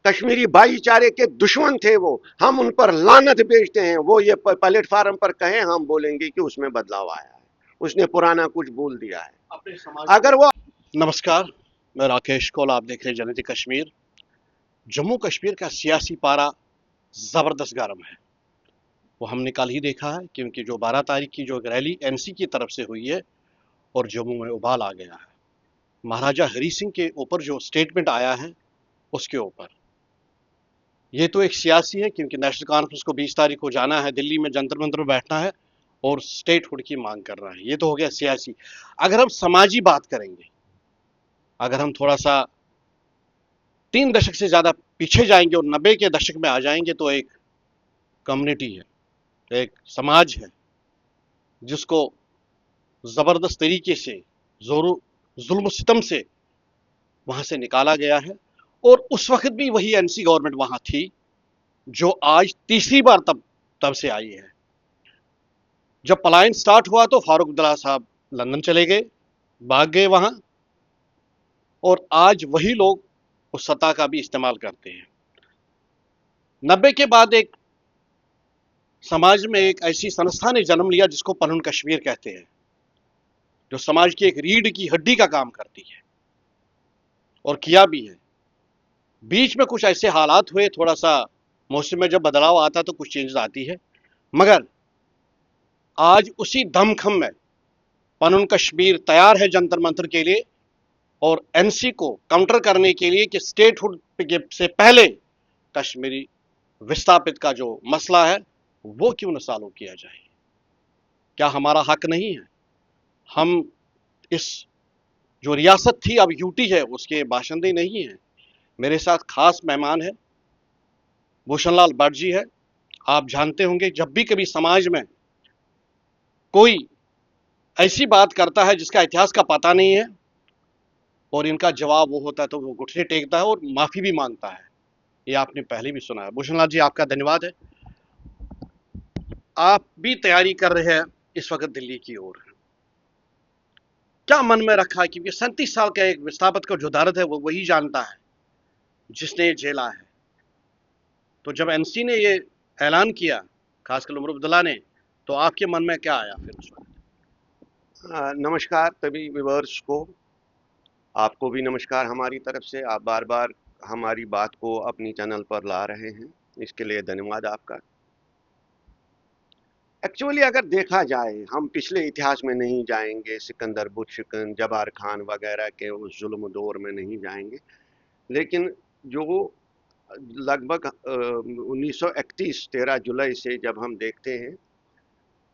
कश्मीरी भाईचारे के दुश्मन थे वो, हम उन पर लानत भेजते हैं। वो ये प्लेटफार्म पर कहें, हम बोलेंगे कि उसमें बदलाव आया है, उसने पुराना कुछ बोल दिया है। अपने समाज अगर वो नमस्कार, मैं राकेश कोल, आप देख रहे हैं जनहित कश्मीर। जम्मू कश्मीर का सियासी पारा जबरदस्त गर्म है। वो हमने कल ही देखा है, क्योंकि जो 12 तारीख की जो रैली एनसी की तरफ से हुई है और जम्मू में उबाल आ गया है। महाराजा हरी सिंह के ऊपर जो स्टेटमेंट आया है उसके ऊपर, ये तो एक सियासी है, क्योंकि नेशनल कॉन्फ्रेंस को 20 तारीख को जाना है, दिल्ली में जंतर मंतर में बैठना है और स्टेटहुड की मांग कर रहा है। ये तो हो गया सियासी। अगर हम समाजी बात करेंगे, अगर हम थोड़ा सा 3 दशक से ज्यादा पीछे जाएंगे और 90 के दशक में आ जाएंगे, तो एक कम्युनिटी है, एक समाज है, जिसको जबरदस्त तरीके से जोरों जुल्म सितम से वहां से निकाला गया है। और उस वक्त भी वही एनसी गवर्नमेंट वहां थी, जो आज तीसरी बार तब तब से आई है। जब पलायन स्टार्ट हुआ तो फारूक अब्दुल्ला साहब लंदन चले गए, भाग गए वहां, और आज वही लोग उस सत्ता का भी इस्तेमाल करते हैं। 90 के बाद एक समाज में एक ऐसी संस्था ने जन्म लिया जिसको पनन कश्मीर कहते हैं, जो समाज की एक रीढ़ की हड्डी का काम करती है, और किया भी है। बीच में कुछ ऐसे हालात हुए, थोड़ा सा मौसम में जब बदलाव आता तो कुछ चेंजेस आती है, मगर आज उसी दमखम में पनन कश्मीर तैयार है जंतर मंतर के लिए और एनसी को काउंटर करने के लिए कि स्टेटहुड से पहले कश्मीरी विस्थापित का जो मसला है वो क्यों न सॉल्व किया जाए। क्या हमारा हक नहीं है? हम इस जो रियासत थी अब यूटी है उसके बाशिंदे नहीं है। मेरे साथ खास मेहमान है, भूषण लाल भट्ट जी है। आप जानते होंगे, जब भी कभी समाज में कोई ऐसी बात करता है जिसका इतिहास का पता नहीं है और इनका जवाब वो होता है, तो वो घुटने टेकता है और माफी भी मांगता है। ये आपने पहले भी सुना है। भूषण लाल जी, आपका धन्यवाद है। आप भी तैयारी कर रहे हैं इस वक्त दिल्ली की ओर। क्या मन में रखा है? क्योंकि 37 साल का एक विस्थापित को जो दर्द है वो वही जानता है जिसने ये झेला है। तो जब एनसी ने ये ऐलान किया, खासकर उमर अब्दुल्ला ने, तो आपके मन में क्या आया फिर उस वक्त? नमस्कार तभी व्यूअर्स को, आपको भी नमस्कार हमारी तरफ से। आप बार बार हमारी बात को अपनी चैनल पर ला रहे हैं, इसके लिए धन्यवाद आपका। एक्चुअली अगर देखा जाए, हम पिछले इतिहास में नहीं जाएंगे, सिकंदर बुतशिकन, जबार खान वगैरह के उस जुल्म दौर में नहीं जाएंगे, लेकिन जो लगभग 1931 13 जुलाई से जब हम देखते हैं,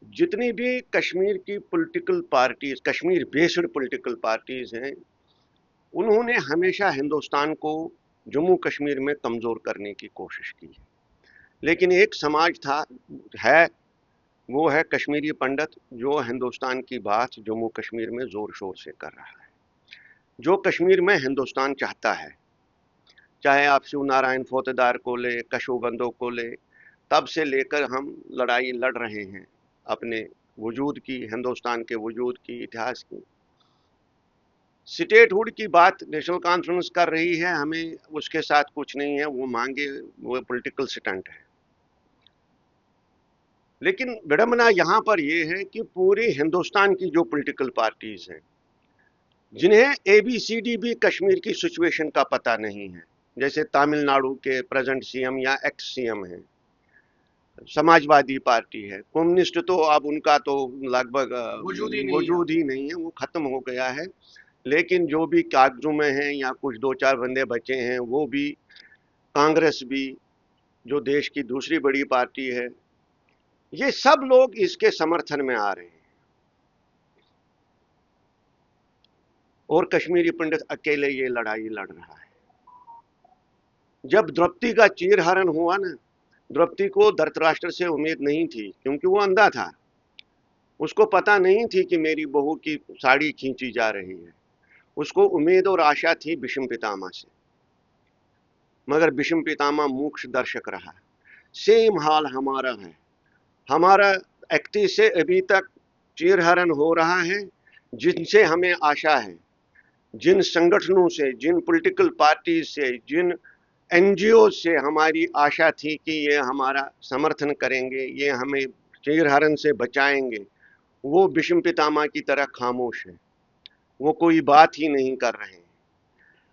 जितनी भी कश्मीर की political parties, Kashmir based political parties हैं, उन्होंने हमेशा हिंदुस्तान को जम्मू कश्मीर में कमज़ोर करने की कोशिश की। लेकिन एक समाज था, है, वो है कश्मीरी पंडित, जो हिंदुस्तान की बात जम्मू कश्मीर में ज़ोर शोर से कर रहा है, जो कश्मीर में हिंदुस्तान चाहता है। चाहे आप शिव नारायण फौतेदार को ले, कशोबंदों को ले, तब से लेकर हम लड़ाई लड़ रहे हैं अपने वजूद की, हिंदुस्तान के वजूद की, इतिहास की। स्टेटहुड की बात नेशनल कॉन्फ्रेंस कर रही है, हमें उसके साथ कुछ नहीं है, वो मांगे, वो पॉलिटिकल स्टंट है। लेकिन विडंबना यहां पर यह है कि पूरे हिंदुस्तान की जो पॉलिटिकल पार्टीज हैं, जिन्हें एबीसीडी भी कश्मीर की सिचुएशन का पता नहीं है, जैसे तमिलनाडु के प्रेजेंट सीएम या एक्स सीएम हैं, समाजवादी पार्टी है, कम्युनिस्ट तो अब उनका तो लगभग वजूद ही नहीं है, वो खत्म हो गया है। लेकिन जो भी कागजों में हैं या कुछ दो चार बंदे बचे हैं, वो भी, कांग्रेस भी, जो देश की दूसरी बड़ी पार्टी है, ये सब लोग इसके समर्थन में आ रहे हैं। और कश्मीरी पंडित अकेले ये लड़ाई लड़ रहा है। जब द्रौपदी का चीरहरण हुआ ना, द्रौपदी को धृतराष्ट्र से उम्मीद नहीं थी, क्योंकि वो अंधा था, उसको पता नहीं थी कि मेरी बहू की साड़ी खींची जा रही है। उसको उम्मीद और आशा थी भीष्म पितामह से, मगर भीष्म पितामह मूक्ष दर्शक रहा। सेम हाल हमारा है। हमारा 31 से अभी तक चीरहरण हो रहा है, जिनसे हमें आशा है, जिन संगठनों से, जिन पॉलिटिकल पार्टी से, जिन एनजीओ से हमारी आशा थी कि ये हमारा समर्थन करेंगे, ये हमें चीरहरण से बचाएंगे, वो भीष्म पितामह की तरह खामोश है, वो कोई बात ही नहीं कर रहे हैं।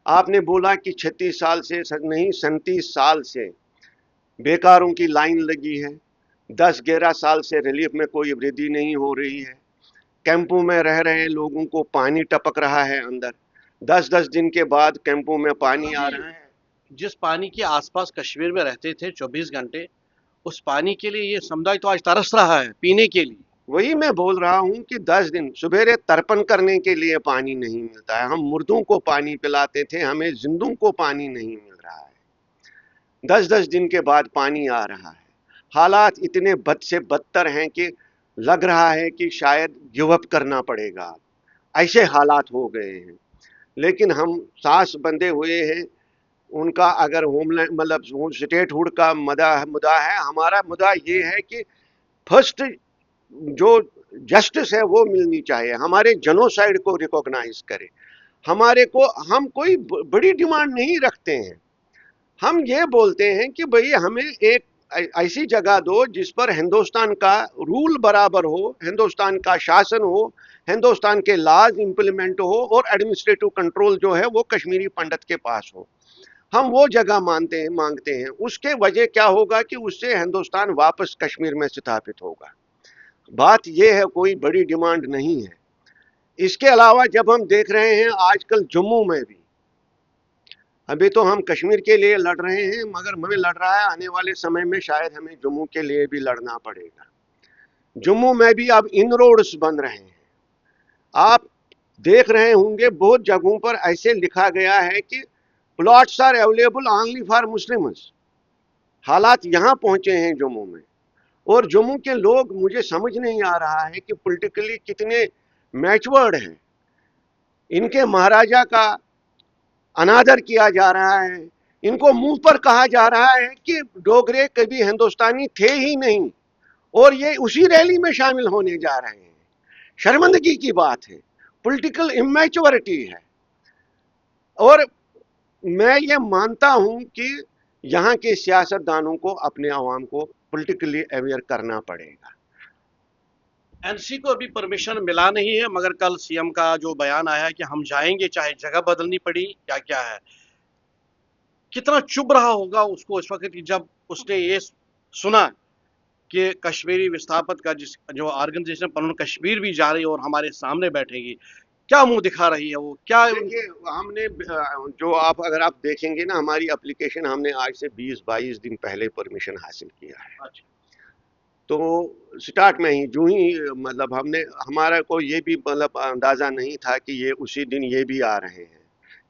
आपने बोला कि 36 साल से नहीं 37 साल से बेकारों की लाइन लगी है, 10-11 साल से रिलीफ में कोई वृद्धि नहीं हो रही है, कैंपों में रह रहे लोगों को पानी टपक रहा है अंदर, 10-10 दिन के बाद कैंपों में पानी आ रहा है। जिस पानी के आसपास कश्मीर में रहते थे 24 घंटे, उस पानी के लिए ये समुदाय तो आज तरस रहा है पीने के लिए। वही मैं बोल रहा हूं कि 10 दिन सवेरे तर्पण करने के लिए पानी नहीं मिलता है, हम मुर्दों को पानी पिलाते थे, हमें जिंदों को पानी नहीं मिल रहा है, 10-10 दिन के बाद पानी आ रहा है। हालात इतने बद से बदतर हैं कि लग रहा है कि शायद गिव अप करना पड़ेगा, ऐसे हालात हो गए हैं। लेकिन हम सांस बंधे हुए हैं, उनका अगर होमलैंड मतलब स्टेटहुड का मुद्दा है, हमारा मुद्दा ये है कि फर्स्ट जो जस्टिस है वो मिलनी चाहिए, हमारे जेनोसाइड को रिकॉग्नाइज करे, हमारे को हम कोई बड़ी डिमांड नहीं रखते हैं, हम ये बोलते हैं कि भाई हमें एक ऐसी जगह दो जिस पर हिंदुस्तान का रूल बराबर हो, हिंदुस्तान का शासन हो, हिंदुस्तान के लॉज इंप्लीमेंट हो और एडमिनिस्ट्रेटिव कंट्रोल जो है वो कश्मीरी पंडित के पास हो। हम वो जगह मांगते हैं। उसके वजह क्या होगा कि उससे हिंदुस्तान वापस कश्मीर में स्थापित होगा। बात यह है, कोई बड़ी डिमांड नहीं है। इसके अलावा जब हम देख रहे हैं आजकल जम्मू में भी, अभी तो हम कश्मीर के लिए लड़ रहे हैं मगर हमें लड़ रहा है, आने वाले समय में शायद हमें जम्मू के लिए भी लड़ना पड़ेगा। जम्मू में भी अब इन रोड्स बन रहे हैं, आप देख रहे होंगे बहुत जगहों पर ऐसे लिखा गया है कि plots are available only for Muslims. हालात यहां पहुंचे हैं जम्मू में, और जम्मू के लोग, मुझे समझ नहीं आ रहा है कि पॉलिटिकली कितने मैच्योर्ड हैं, इनके महाराजा का अनादर किया जा रहा है, इनको मुंह पर कहा जा रहा है कि डोगरे कभी हिंदुस्तानी थे ही नहीं, और ये उसी रैली में शामिल होने जा रहे हैं। शर्मिंदगी की बात है, पॉलिटिकल इमेच्योरिटी है। और मैं ये मानता हूं कि यहाँ के सियासतदानों को अपने आवाम को पॉलिटिकली अवेयर करना पड़ेगा। एनसी को अभी परमिशन मिला नहीं है, मगर कल सीएम का जो बयान आया है कि हम जाएंगे चाहे जगह बदलनी पड़ी, क्या क्या है, कितना चुभ रहा होगा उसको इस वक्त कि जब उसने ये सुना कि कश्मीरी विस्थापित का जिस जो ऑर्गेनाइजेशन पर कश्मीर भी जा रही है और हमारे सामने बैठेगी, क्या मुंह दिखा रही है वो, क्या। देखिए, हमने जो आप अगर आप देखेंगे ना हमारी एप्लीकेशन, हमने आज से 20-22 दिन पहले परमिशन हासिल किया है। अच्छा। तो स्टार्ट में ही जो ही मतलब हमने, हमारा को ये भी मतलब अंदाजा नहीं था कि ये उसी दिन ये भी आ रहे हैं,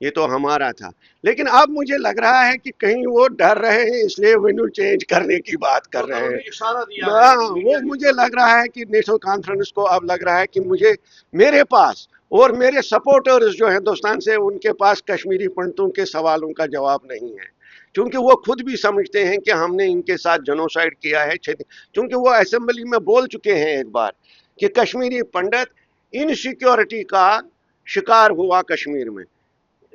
ये तो हमारा था। लेकिन अब मुझे लग रहा है कि कहीं वो डर रहे हैं इसलिए वेन्यू चेंज करने की बात कर रहे हैं। इशारा दिया है वो मुझे लग रहा है कि नेशनल कॉन्फ्रेंस को अब लग रहा है कि मुझे, मेरे पास और मेरे सपोर्टर्स जो हिंदुस्तान से, उनके पास कश्मीरी पंडितों के सवालों का जवाब नहीं है, क्योंकि वो खुद भी समझते हैं कि हमने इनके साथ जेनोसाइड किया है। क्योंकि वो असेंबली में बोल चुके हैं एक बार कि कश्मीरी पंडित इनसिक्योरिटी का शिकार हुआ कश्मीर में।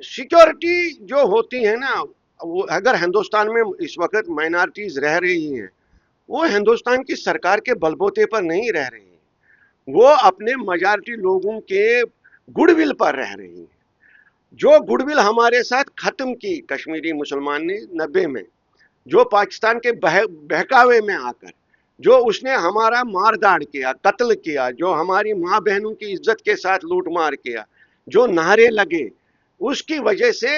सिक्योरिटी जो होती है ना, वो अगर हिंदुस्तान में इस वक्त माइनॉरिटीज रह रही हैं, वो हिंदुस्तान की सरकार के बलबूते पर नहीं रह रही हैं, वो अपने मेजॉरिटी लोगों के गुडविल पर रह रही हैं। जो गुडविल हमारे साथ खत्म की कश्मीरी मुसलमान ने 90 में, जो पाकिस्तान के बहकावे में आकर जो उसने हमारा मारदाड़ किया, कत्ल किया, जो हमारी माँ बहनों की इज्जत के साथ लूटमार किया, जो नारे लगे, उसकी वजह से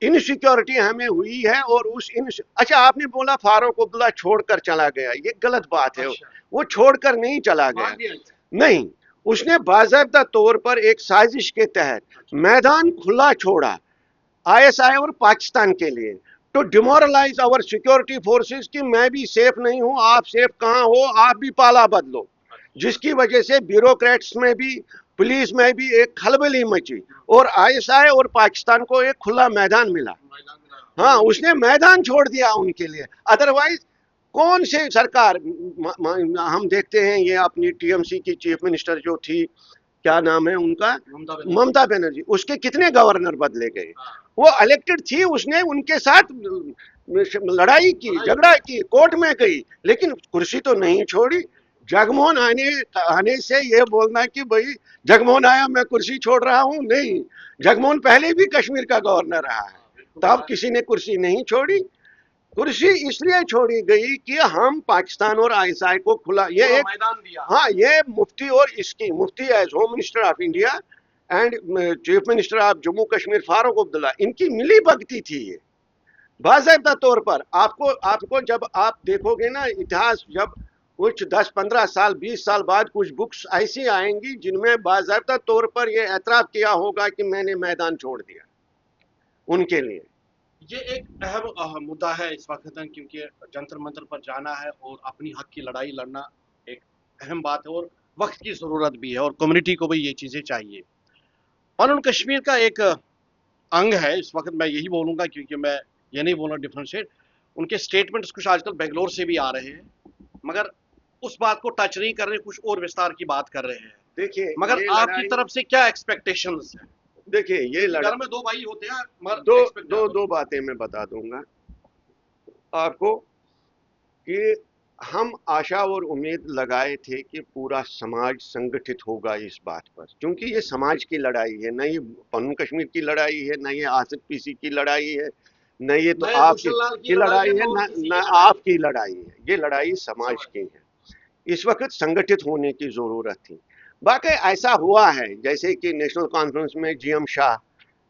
इनसिक्योरिटी हमें हुई है। और उस अच्छा, आपने बोला फारूक अब्दुल्ला छोड़कर चला गया, ये गलत बात है। अच्छा। वो छोड़कर नहीं चला गया, नहीं, उसने बाज़ाब्ता तौर पर एक साजिश के तहत मैदान खुला छोड़ा आईएसआई और पाकिस्तान के लिए, to demoralise our security forces कि मैं भी सेफ नहीं हूं, आप सेफ कहां हो, आप भी पाला बदलो, जिसकी वजह से ब्यूरोक्रेट्स में भी, पुलिस में भी एक खलबली मची और आईएसआई और पाकिस्तान को एक खुला मैदान मिला। हाँ, उसने मैदान छोड़ दिया उनके लिए। अदरवाइज कौन से सरकार, हम देखते हैं ये अपनी टीएमसी की चीफ मिनिस्टर जो थी क्या नाम है उनका, ममता बनर्जी। ममता बनर्जी, उसके कितने गवर्नर बदले गए। वो इलेक्टेड थी, उसने उनके साथ लड़ाई की, झगड़ा की, कोर्ट में गई, लेकिन कुर्सी तो नहीं छोड़ी। जगमोहन आने आने से ये बोलना कि भाई जगमोहन आया मैं कुर्सी छोड़ रहा हूं, नहीं। जगमोहन पहले भी कश्मीर का गवर्नर रहा है, तब किसी ने कुर्सी नहीं छोड़ी। कुर्सी इसलिए छोड़ी गई कि हम पाकिस्तान और आईएसआई को खुला, ये एक मैदान दिया। हाँ, ये मुफ्ती और इसकी Mufti as home minister of India and chief minister of Jammu Kashmir Farooq Abdullah, इनकी मिली भगती थी ये। बाकायदा तौर पर आपको आपको जब आप देखोगे ना इतिहास, जब कुछ 10-15 साल 20 साल बाद कुछ बुक्स ऐसी आएंगी जिनमें बाकायदा तौर पर यह एतराफ़ किया होगा कि मैंने मैदान छोड़ दिया उनके लिए। ये एक अहम मुद्दा है इस वक्त, क्योंकि जंतर मंतर पर जाना है और अपनी हक की लड़ाई लड़ना एक अहम बात है, और वक्त की ज़रूरत भी है, और कम्युनिटी को भी ये चीज़ें चाहिए। और उन कश्मीर का एक अंग है इस वक्त, मैं यही बोलूँगा, क्योंकि मैं ये नहीं बोलना डिफ्रेंशिएट। उनके स्टेटमेंट्स कुछ आजकल बेंगलोर से भी आ रहे हैं, मगर उस बात को टच नहीं कर रहे, कुछ और विस्तार की बात कर रहे हैं। देखिए, मगर आपकी तरफ से क्या एक्सपेक्टेशंस है? देखिए, ये घर में दो भाई होते हैं, मगर दो बातें मैं बता दूंगा आपको कि हम आशा और उम्मीद लगाए थे कि पूरा समाज संगठित होगा इस बात पर, क्योंकि ये समाज की लड़ाई है, न ये पन्नू कश्मीर की लड़ाई है, न ये आसिफ पीसी की लड़ाई है, न ये तो आपकी लड़ाई है, न आपकी लड़ाई है। ये लड़ाई समाज की है। इस वक्त संगठित होने की जरूरत थी। बाकी ऐसा हुआ है जैसे कि नेशनल कॉन्फ्रेंस में जीएम शाह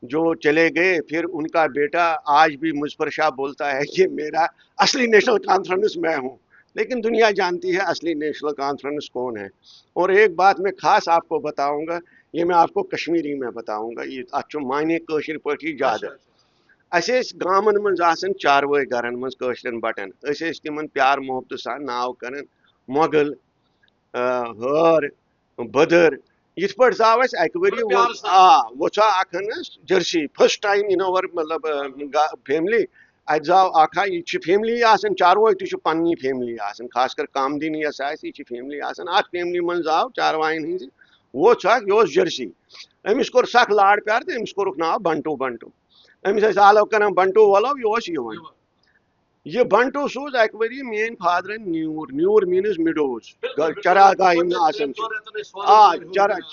जो चले गए, फिर उनका बेटा आज भी मुझ पर शाह बोलता है कि मेरा असली नेशनल कॉन्फ्रेंस मैं हूं, लेकिन दुनिया जानती है असली नेशनल कॉन्फ्रेंस कौन है। और एक बात मैं खास आपको बताऊंगा, ये मैं आपको कश्मीरी में बताऊंगा, ये अच्छो माने कशिर पटी ज्यादा। असे गामन मज आसन चारवे घरन मज कशिरन बटन, असे तिमन प्यार मोहब्बत सान नाव करन मोगल, हर, बदर, यथ पे जाव अक वरी वो अखन जर्सी फर्स्ट टाइम इन अवर मतलब फैमिली। अत जाव अखा यह फैमिली आसान चारवो तह पन्नी फैमिली आसान, खासकर कामदीन यस यह फैमिली आसान। अत फैमिली मन जाव चारवाइन हज वो यह जर्सी, अमिस कोर सख लाड़ प्यार तो अमिस कोरुक नाव बंटू। बंटू अमिस आलो कर बंटू वलो यह ये बंटू सूज अक वरी मेन फादरन न्यूर, न्यूर मीनस मिडोज, चरागाह यम आसान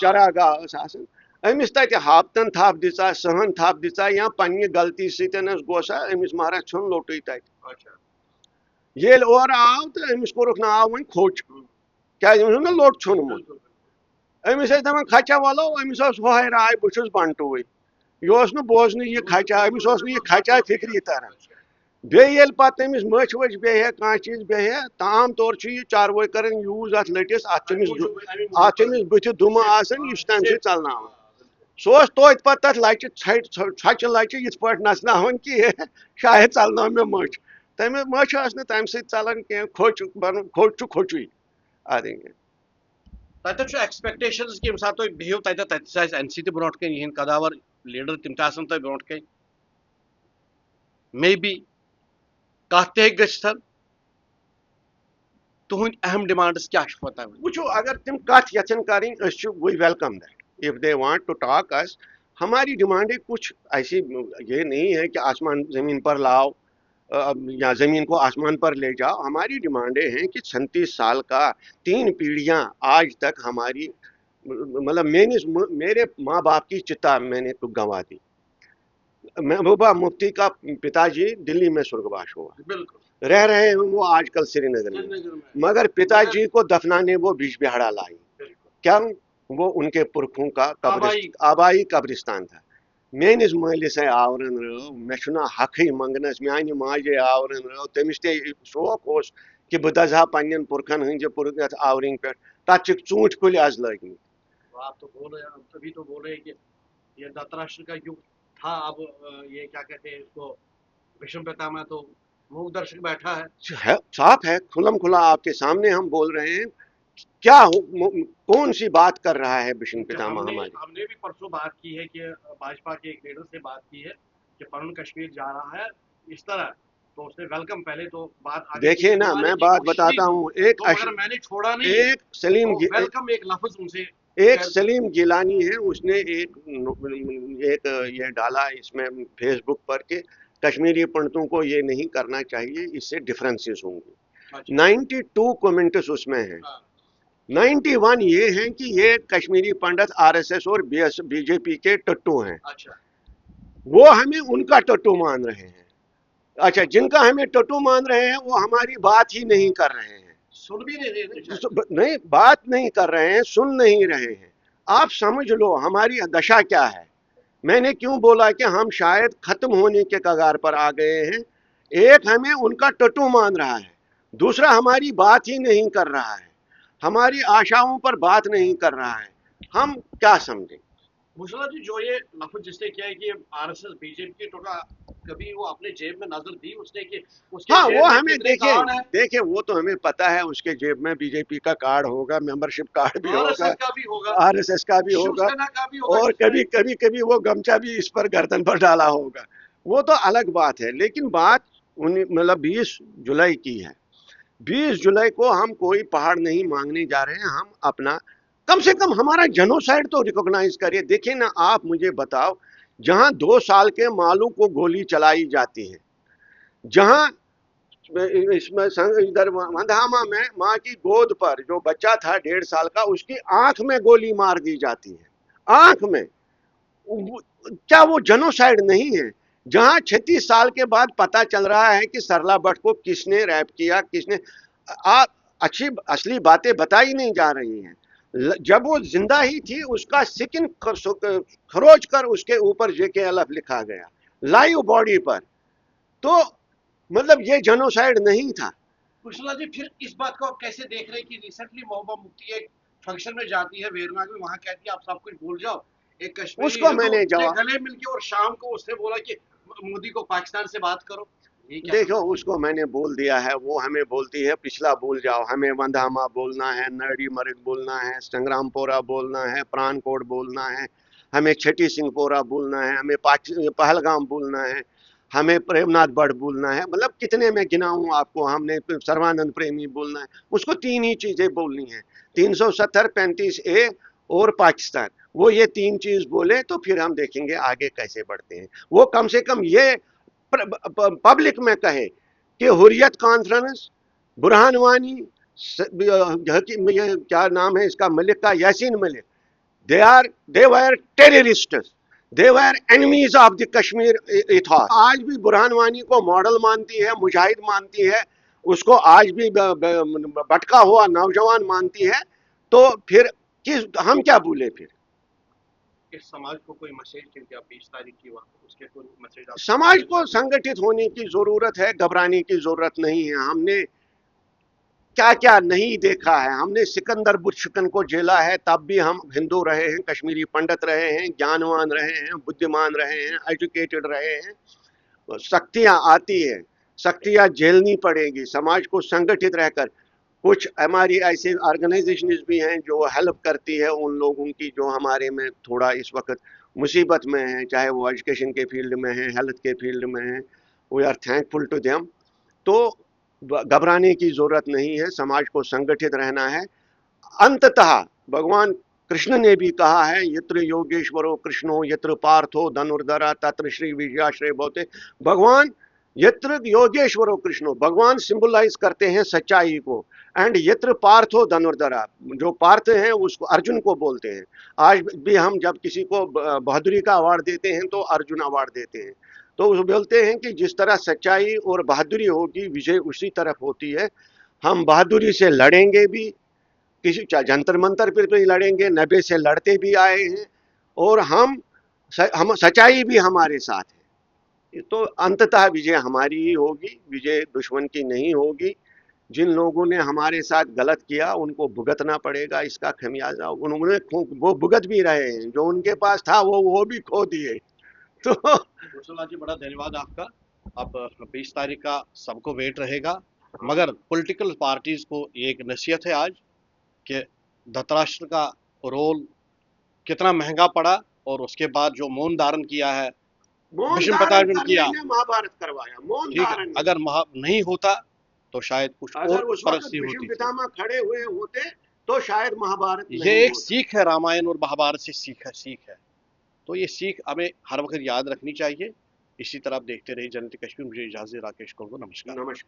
चरागाह आसान। अमिस तत हापतन थप दिचा, सहन थप दिचा, या पन्ने गलती सतन गोसा अमिस महाराज छुन लोटुई तत। ये और आव तो अमिस कोरुक नाव वन खोच, क्या ना लोट छुनमुत। अमिस दपान खचा वलो, अमिस वह राय बहुत बंटुवे, यह बोजन यह खचा, अमिस यह खचा फिक्री तरह। बेल पत अमिस मच वच बेह कह चीज बेह, ताम तौर यह चारवो कर यूज अत लटिस, अत बुथ दुम आसान, यह तम सत चलना। सो तोत पे तथ लच छच लच इत पे नचन कि शायद चलना मे मच, तमें मच तम सलन कह, खोच खोच खोचुई आदि। तत एक्सपेक्टेशंस कि सात तुम बिहिव तत एनसी तह ब्रोट कन यहद कदावर लीडर तम तह ब्रोट कन मे बी कत तह गन तुहद अहम डिमांड्स क्या पता वो अगर तुम कत यन कर we welcome that if they want to talk us. हमारी डिमांडें कुछ ऐसी ये नहीं है कि आसमान ज़मीन पर लाओ या ज़मीन को आसमान पर ले जाओ। हमारी डिमांडें हैं कि 37 साल का 3 पीढ़ियां आज तक हमारी मतलब मेरे माँ बाप की चिता मैंने तो गंवा दी। महबूबा मुफ्ती का पिताजी दिल्ली में स्वर्गवास हुआ, रह रहे हैं वो आजकल श्रीनगर में, मगर पिताजी को दफनाने वो बीच बिहाड़ा लाई। क्या वो उनके पुरखों का आबाई कब्रिस्तान था। मेनिस मालिस आवरन रो मे हक मंगनस, मान माजे आवरन रो, तमिस ते शौक उस कि बह दजहा पन्न पुरखन हंद पुरख आवरिंग पे, तथ चूंठ कुल आज लग। आप तो बोल रहे हैं, तभी तो बोल रहे हैं कि ये धृतराष्ट्र का युग था, अब ये क्या कहते हैं इसको, विषम पितामह तो मूक दर्शक बैठा है। साफ है, खुलम खुला आपके सामने हम बोल रहे हैं। क्या कौन सी बात कर रहा है विष्णु पितामह हमारे। हमने भी परसों बात की है कि भाजपा के एक लीडर से बात की है कि पन्नू कश्मीर जा रहा है इस तरह, तो उसने वेलकम पहले तो बात देखिए ना, मैं बात बताता हूँ, एक तो मैंने छोड़ा नहीं, एक सलीम तो वेलकम एक लफ्ज उनसे एक सलीम गिलानी है, उसने एक ये डाला इसमें फेसबुक पर कि कश्मीरी पंडितों को ये नहीं करना चाहिए, इससे डिफरेंसेस होंगे। 92 कमेंट्स उसमें हैं। 91 ये हैं कि ये कश्मीरी पंडित आरएसएस और बीजेपी के टट्टू हैं। वो हमें उनका टट्टू मान रहे हैं। अच्छा, जिनका हमें टट्टू मान रहे हैं वो हमारी बात ही नहीं कर रहे हैं, सुन भी नहीं रहे, नहीं बात नहीं कर रहे हैं, सुन नहीं रहे हैं। आप समझ लो हमारी दशा क्या है। मैंने क्यों बोला कि हम शायद खत्म होने के कगार पर आ गए हैं। एक हमें उनका टट्टू मान रहा है, दूसरा हमारी बात ही नहीं कर रहा है, हमारी आशाओं पर बात नहीं कर रहा है। हम क्या समझें? भूषण जी, जो ये लफ्ज जिसने किया है कि आरएसएस बीजेपी की टोटा, कभी वो अपने जेब में नजर दी उसने कि उसके हाँ, जेब वो में हमें कितने कार्ड है? देखिए वो तो हमें पता है, उसके जेब में बीजेपी का कार्ड होगा, मेंबरशिप कार्ड भी होगा, आरएसएस का भी होगा, आरएसएस का भी होगा, शिवसेना का भी होगा, और कभी कभी कभी वो गमछा भी इस पर गर्दन पर डाला होगा। वो तो अलग बात है, लेकिन बात मतलब 20 जुलाई की है। 20 जुलाई को हम कोई पहाड़ नहीं मांगने जा रहे हैं, हम अपना कम से कम हमारा जेनोसाइड तो रिकॉग्नाइज करिए। देखिए ना, आप मुझे बताओ, जहां 2 साल के मालूम को गोली चलाई जाती है, जहां इसमें इधर मंधामा में माँ की गोद पर जो बच्चा था 1.5 साल का, उसकी आंख में गोली मार दी जाती है, आंख में। क्या वो जेनोसाइड नहीं है? जहां 36 साल के बाद पता चल रहा है कि सरला भट्ट को किसने रैप किया, किसने अच्छी असली बातें बताई नहीं जा रही हैं। जब वो जिंदा ही थी उसका सिकिन खरोच कर उसके ऊपर JKLF लिखा गया लाइव बॉडी पर। तो मतलब ये जेनोसाइड नहीं था। कुशला जी, फिर इस बात को आप कैसे देख रहे हैं कि रिसेंटली महबूबा मुफ्ती एक फंक्शन में जाती है वेरनाग में, वहां कहती है आप सब कुछ भूल जाओ, एक कश्मीरी उसको हिंदू मैंने के जवाब गले मिलके, और शाम को उसने बोला कि मोदी को पाकिस्तान से बात करो। ये क्या देखो, उसको मैंने बोल दिया है, वो हमें बोलती है पिछला भूल जाओ। हमें वंधामा बोलना है, नरडी मर्ग बोलना है, संग्रामपोरा बोलना है, प्राणकोट बोलना है, हमें छठी सिंहपोरा बोलना है, हमें पहलगाम बोलना है, हमें प्रेमनाथ बढ़ बोलना है। मतलब कितने में गिनाऊं आपको? हमने सर्वानंद प्रेमी बोलना है। उसको 3 ही चीजें बोलनी है, 370, 35A और पाकिस्तान। वो ये 3 चीज बोले तो फिर हम देखेंगे आगे कैसे बढ़ते हैं। वो कम से कम ये पब्लिक में कहे कि हुर्रियत कॉन्फ्रेंस, बुरहान वानी, क्या नाम है इसका, मलिक का, Yasin Malik, they were terrorists, they were enemies of the Kashmir ethos. आज भी बुरहान वानी को मॉडल मानती है, मुजाहिद मानती है, उसको आज भी भटका हुआ नौजवान मानती है। तो फिर हम क्या भूले? फिर इस समाज को कोई मैसेज, क्योंकि आप 20 तारीख की वक्त उसके कोई मैसेज आप समाज को संगठित होने की जरूरत है, घबराने की जरूरत नहीं है। हमने क्या क्या नहीं देखा है। हमने सिकंदर बुतशिकन को जेला है, तब भी हम हिंदू रहे हैं, कश्मीरी पंडित रहे हैं, ज्ञानवान रहे हैं, बुद्धिमान रहे हैं, एजुकेटेड रहे हैं। शक्तियां आती है, शक्तियां झेलनी पड़ेगी समाज को संगठित रहकर। कुछ हमारी ऐसे ऑर्गेनाइजेशन भी हैं जो हेल्प करती है उन लोगों की जो हमारे में थोड़ा इस वक्त मुसीबत में है, चाहे वो एजुकेशन के फील्ड में है, हेल्थ के फील्ड में है। We are thankful to them. तो घबराने की जरूरत नहीं है, समाज को संगठित रहना है। अंततः भगवान कृष्ण ने भी कहा है, यत्र योगेश्वरो कृष्णो यत्र पार्थो धनुर्धरा तत्र श्री विजयाश्रय बोते। भगवान यत्र योगेश्वरो कृष्णो, भगवान सिंबलाइज करते हैं सच्चाई को। एंड यत्र पार्थो धनुर्धरा, जो पार्थ हैं उसको अर्जुन को बोलते हैं। आज भी हम जब किसी को बहादुरी का अवार्ड देते हैं तो अर्जुन अवार्ड देते हैं। तो बोलते हैं कि जिस तरह सच्चाई और बहादुरी होगी, विजय उसी तरफ होती है। हम बहादुरी से लड़ेंगे भी, किसी जंतर मंतर पर भी लड़ेंगे, नब्बे से लड़ते भी आए हैं, और हम सच्चाई भी हमारे साथ है। तो अंततः विजय हमारी ही होगी, विजय दुश्मन की नहीं होगी। जिन लोगों ने हमारे साथ गलत किया उनको भुगतना पड़ेगा इसका खमियाजा। उन्होंने वो भुगत भी रहे हैं, जो उनके पास था वो भी खो दिए। तो जी, बड़ा धन्यवाद आपका। अब 20 तारीख का सबको वेट रहेगा, मगर पॉलिटिकल पार्टीज को एक नसीहत है आज कि धृतराष्ट्र का रोल कितना महंगा पड़ा, और उसके बाद जो मौन धारण किया है, मौन भीष्म धारण पितामह किया, करने ने महाभारत करवाया, मौन ठीक है, धारण अगर नहीं होता तो शायद कुछ अगर और उस वक्त परिस्थिति भीष्म होती थी। पितामह खड़े हुए होते तो शायद महाभारत ये नहीं एक होता। सीख है, रामायण और महाभारत से सीख है। तो ये सीख हमें हर वक्त याद रखनी चाहिए। इसी तरह आप देखते रहिए जनता कश्मीर। मुझे इजाज़त, राकेश कोल को नमस्कार। नमस्कार।